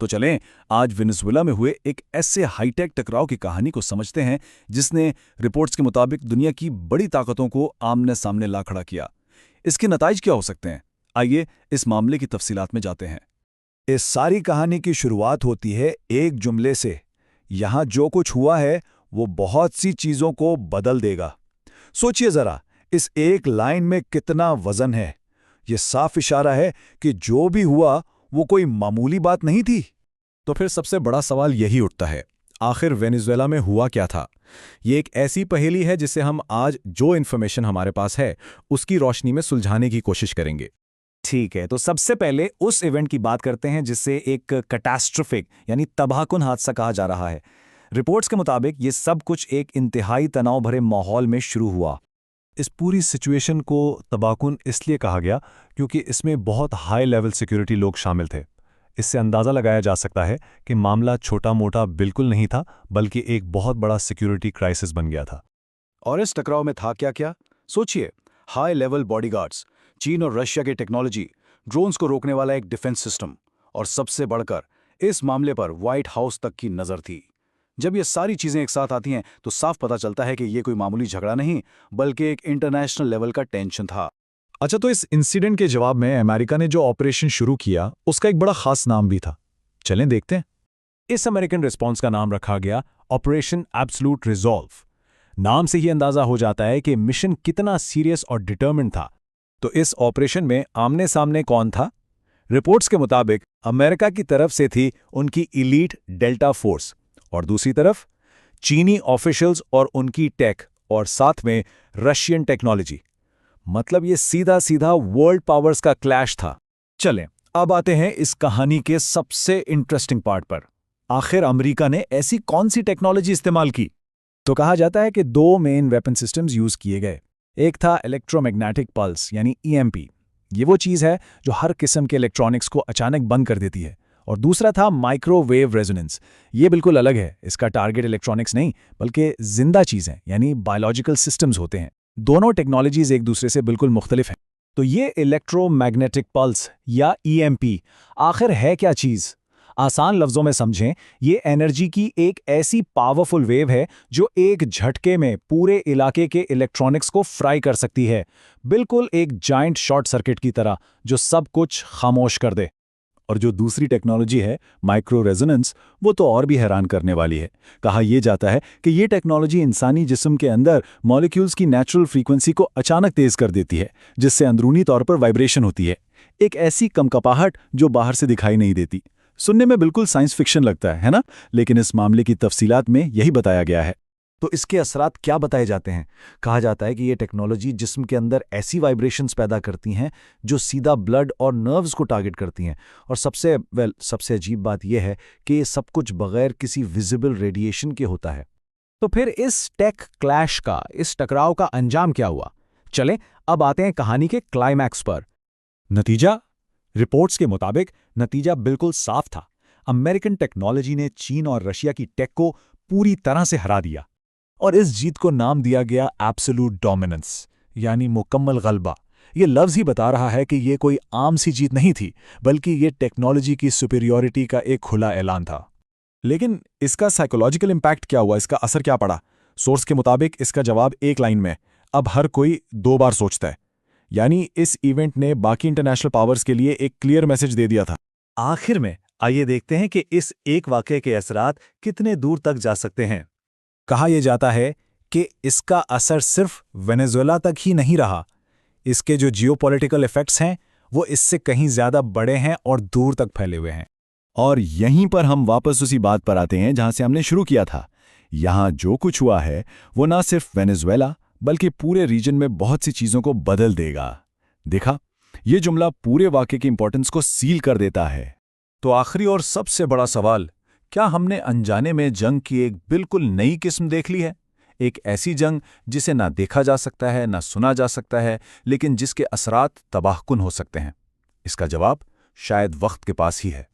तो चलें आज वेनेजुएला में हुए एक ऐसे हाईटेक टकराव की कहानी को समझते हैं जिसने रिपोर्ट्स के मुताबिक दुनिया की बड़ी ताकतों को आमने सामने ला खड़ा किया। इसके नताइज क्या हो सकते हैं? आइए इस मामले की तफसीलात में जाते हैं। इस सारी कहानी की शुरुआत होती है एक जुमले से। यहाँ जो कुछ हुआ है वो बहुत सी चीजों को बदल देगा। सोचिए जरा, इस एक लाइन में कितना वजन है। ये साफ इशारा है कि जो भी हुआ वो कोई मामूली बात नहीं थी। तो फिर सबसे बड़ा सवाल यही उठता है, आखिर वेनेजुएला में हुआ क्या था? ये एक ऐसी पहेली है जिसे हम आज जो इन्फॉर्मेशन हमारे पास है उसकी रोशनी में सुलझाने की कोशिश करेंगे। ठीक है, तो सबसे पहले उस इवेंट की बात करते हैं जिसे एक कैटास्ट्रोफिक यानी तबाहकुन हादसा कहा जा रहा है। रिपोर्ट्स के मुताबिक ये सब कुछ एक इंतहाई तनाव भरे माहौल में शुरू हुआ। इस पूरी सिचुएशन को तबाहकुन इसलिए कहा गया क्योंकि इसमें बहुत हाई लेवल सिक्योरिटी लोग शामिल थे। इससे अंदाज़ा लगाया जा सकता है कि मामला छोटा मोटा बिल्कुल नहीं था, बल्कि एक बहुत बड़ा सिक्योरिटी क्राइसिस बन गया था। और इस टकराव में था क्या क्या? सोचिए, हाई लेवल बॉडीगार्ड्स, चीन और रशिया की टेक्नोलॉजी, ड्रोन्स को रोकने वाला एक डिफेंस सिस्टम, और सबसे बढ़कर इस मामले पर व्हाइट हाउस तक की नज़र थी। जब ये सारी चीज़ें एक साथ आती हैं तो साफ पता चलता है कि ये कोई मामूली झगड़ा नहीं, बल्कि एक इंटरनेशनल लेवल का टेंशन था। अच्छा, तो इस इंसिडेंट के जवाब में अमेरिका ने जो ऑपरेशन शुरू किया उसका एक बड़ा खास नाम भी था। चलें देखते हैं। इस अमेरिकन रिस्पॉन्स का नाम रखा गया ऑपरेशन एब्सोल्यूट रिजॉल्व। नाम से ही अंदाजा हो जाता है कि मिशन कितना सीरियस और डिटर्मिन्ड था। तो इस ऑपरेशन में आमने सामने कौन था? रिपोर्ट्स के मुताबिक अमेरिका की तरफ से थी उनकी इलीट डेल्टा फोर्स, और दूसरी तरफ चीनी ऑफिशियल्स और उनकी टेक, और साथ में रशियन टेक्नोलॉजी। मतलब ये सीधा सीधा वर्ल्ड पावर्स का क्लैश था। चलें, अब आते हैं इस कहानी के सबसे इंटरेस्टिंग पार्ट पर। आखिर अमेरिका ने ऐसी कौन सी टेक्नोलॉजी इस्तेमाल की? तो कहा जाता है कि दो मेन वेपन सिस्टम्स यूज किए गए। एक था इलेक्ट्रोमैग्नेटिक पल्स यानी ईएमपी। ये वो चीज़ है जो हर किस्म के इलेक्ट्रॉनिक्स को अचानक बंद कर देती है। और दूसरा था माइक्रोवेव रेजोनेंस। ये बिल्कुल अलग है। इसका टारगेट इलेक्ट्रॉनिक्स नहीं बल्कि जिंदा चीज़ें यानी बायोलॉजिकल सिस्टम्स होते हैं। दोनों टेक्नोलॉजीज एक दूसरे से बिल्कुल मुख्तलिफ हैं। तो ये इलेक्ट्रोमैग्नेटिक पल्स या ईएमपी आखिर है क्या चीज़? आसान लफ्ज़ों में समझें, ये एनर्जी की एक ऐसी पावरफुल वेव है जो एक झटके में पूरे इलाके के इलेक्ट्रॉनिक्स को फ्राई कर सकती है, बिल्कुल एक जायंट शॉर्ट सर्किट की तरह जो सब कुछ खामोश कर दे। और जो दूसरी टेक्नोलॉजी है माइक्रो रेजोनेंस, वो तो और भी हैरान करने वाली है। कहा यह जाता है कि ये टेक्नोलॉजी इंसानी जिस्म के अंदर मॉलिक्यूल्स की नेचुरल फ्रीक्वेंसी को अचानक तेज कर देती है, जिससे अंदरूनी तौर पर वाइब्रेशन होती है। एक ऐसी कंपकपाहट जो बाहर से दिखाई नहीं देती। सुनने में बिल्कुल साइंस फिक्शन लगता है ना? लेकिन इस मामले की तफसीलात में यही बताया गया है। तो इसके असरात क्या बताए जाते हैं? कहा जाता है कि ये टेक्नोलॉजी जिस्म के अंदर ऐसी वाइब्रेशंस पैदा करती हैं जो सीधा ब्लड और नर्व्स को टारगेट करती हैं। और सबसे अजीब बात यह है कि ये सब कुछ बगैर किसी विजिबल रेडिएशन के होता है। तो फिर इस टेक क्लैश का, इस टकराव का अंजाम क्या हुआ? चलें अब आते हैं कहानी के क्लाइमैक्स पर। नतीजा? रिपोर्ट्स के मुताबिक नतीजा बिल्कुल साफ था। अमेरिकन टेक्नोलॉजी ने चीन और रशिया की टेक को पूरी तरह से हरा दिया, और इस जीत को नाम दिया गया एब्सोल्यूट डोमिनेंस यानी मुकम्मल गलबा। ये लफ्ज़ ही बता रहा है कि ये कोई आम सी जीत नहीं थी, बल्कि ये टेक्नोलॉजी की सुपीरियॉरिटी का एक खुला ऐलान था। लेकिन इसका साइकोलॉजिकल इम्पैक्ट क्या हुआ? इसका असर क्या पड़ा? सोर्स के मुताबिक इसका जवाब एक लाइन में, अब हर कोई दो बार सोचता है। यानी इस इवेंट ने बाकी इंटरनेशनल पावर्स के लिए एक क्लियर मैसेज दे दिया था। आखिर में आइए देखते हैं कि इस एक वाक़ये के असरात कितने दूर तक जा सकते हैं। कहा यह जाता है कि इसका असर सिर्फ वेनेजुएला तक ही नहीं रहा। इसके जो जियोपॉलिटिकल इफेक्ट्स हैं वो इससे कहीं ज़्यादा बड़े हैं और दूर तक फैले हुए हैं। और यहीं पर हम वापस उसी बात पर आते हैं जहां से हमने शुरू किया था। यहाँ जो कुछ हुआ है वो ना सिर्फ वेनेजुएला बल्कि पूरे रीजन में बहुत सी चीज़ों को बदल देगा। देखा, ये जुमला पूरे वाक़ये की इंपॉर्टेंस को सील कर देता है। तो आखिरी और सबसे बड़ा सवाल, क्या हमने अनजाने में जंग की एक बिल्कुल नई किस्म देख ली है? एक ऐसी जंग जिसे ना देखा जा सकता है, ना सुना जा सकता है, लेकिन जिसके असरात तबाहकुन हो सकते हैं। इसका जवाब शायद वक्त के पास ही है।